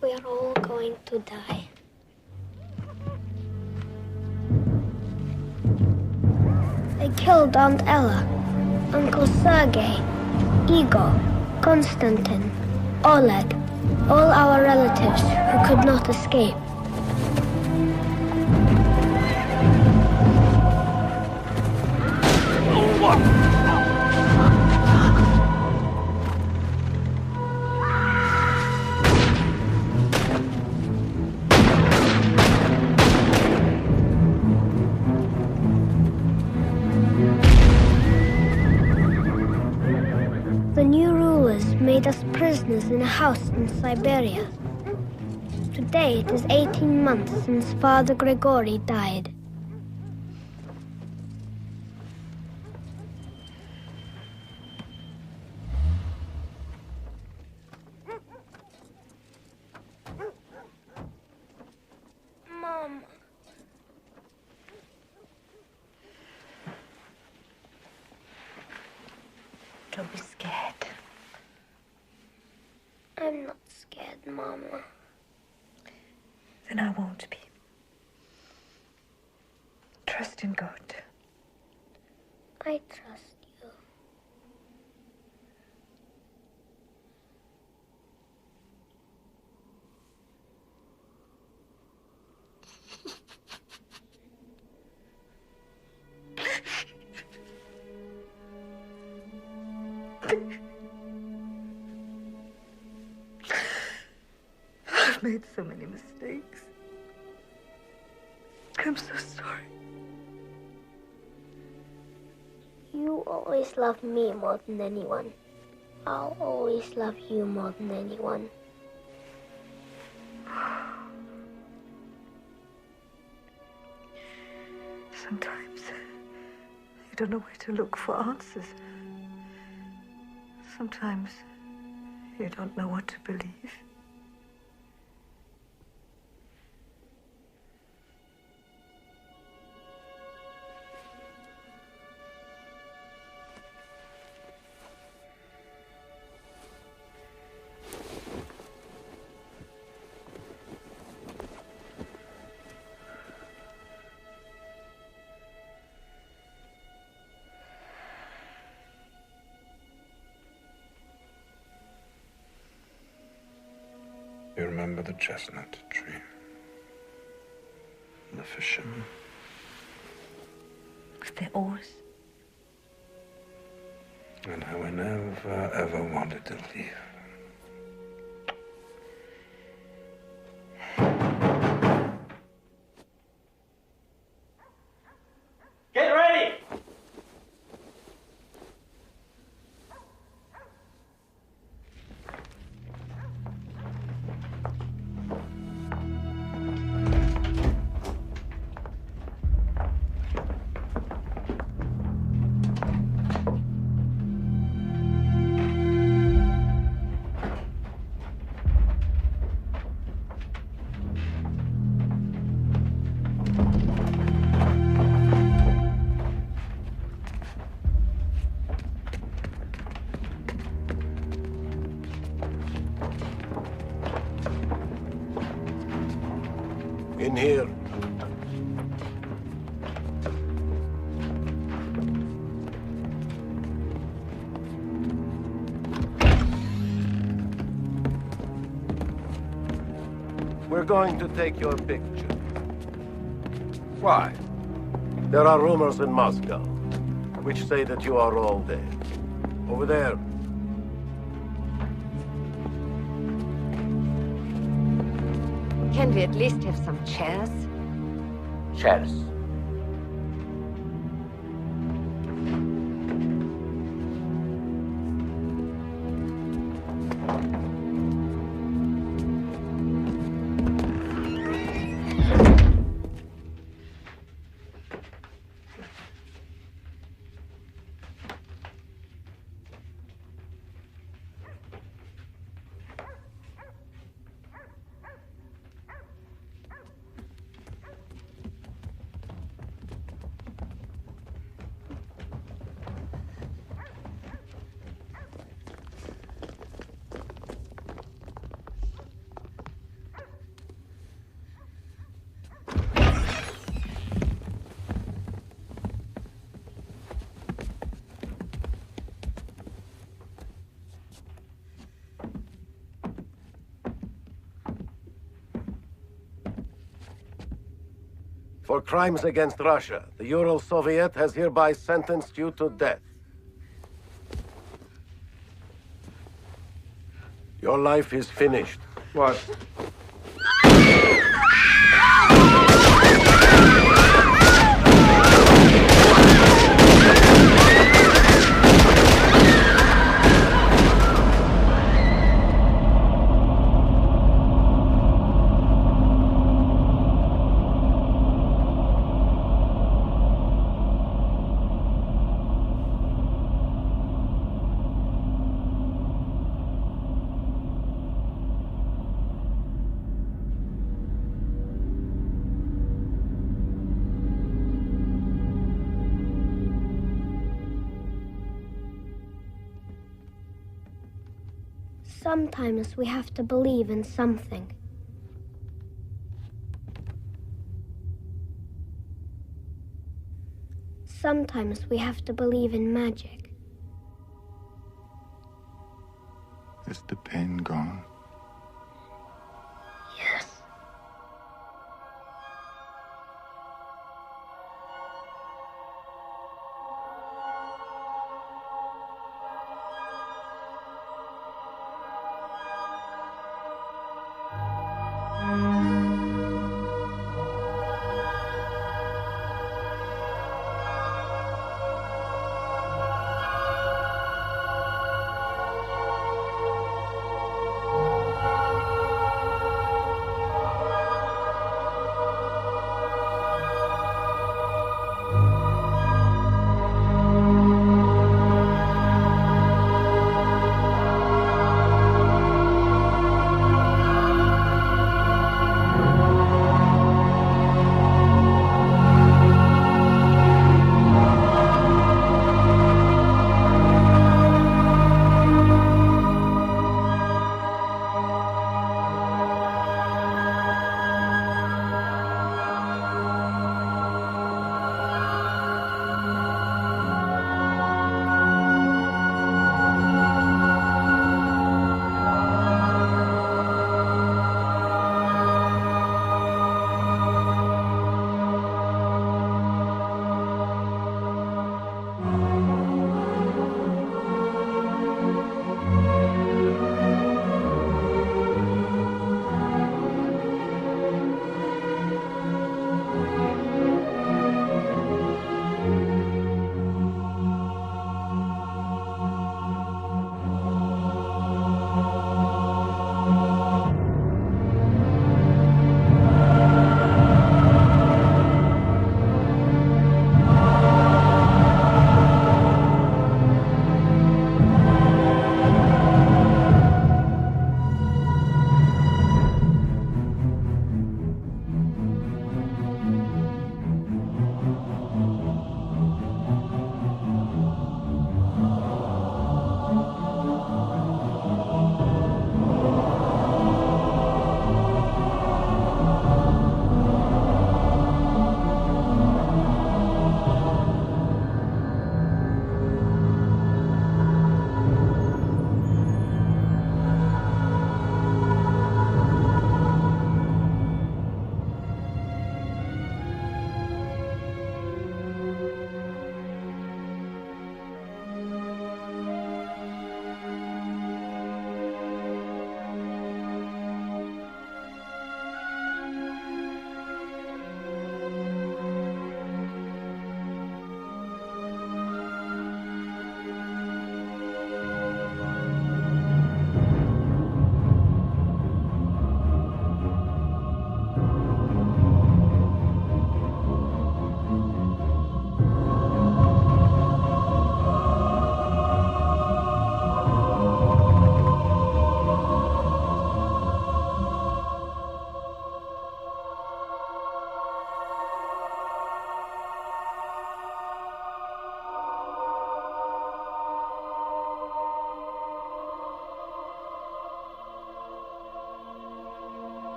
We are all going to die. They killed Aunt Ella, Uncle Sergei, Igor, Konstantin, Oleg, all our relatives who could not escape. The new rulers made us prisoners in a house in Siberia. Today it is 18 months since Father Grigory died. Mom. Don't be scared. I'm not scared, Mama. Then I won't be. Trust in God. I trust you. I've made so many mistakes. I'm so sorry. You always love me more than anyone. I'll always love you more than anyone. Sometimes you don't know where to look for answers. Sometimes you don't know what to believe. You remember the chestnut tree? And the fisherman? With their oars. And how I never, ever wanted to leave. Get ready! In here. We're going to take your picture. Why? There are rumors in Moscow which say that you are all dead. Over there. Can we at least have some chairs? Chairs. For crimes against Russia, the Ural Soviet has hereby sentenced you to death. Your life is finished. What? Sometimes we have to believe in something. Sometimes we have to believe in magic. Is the pain gone?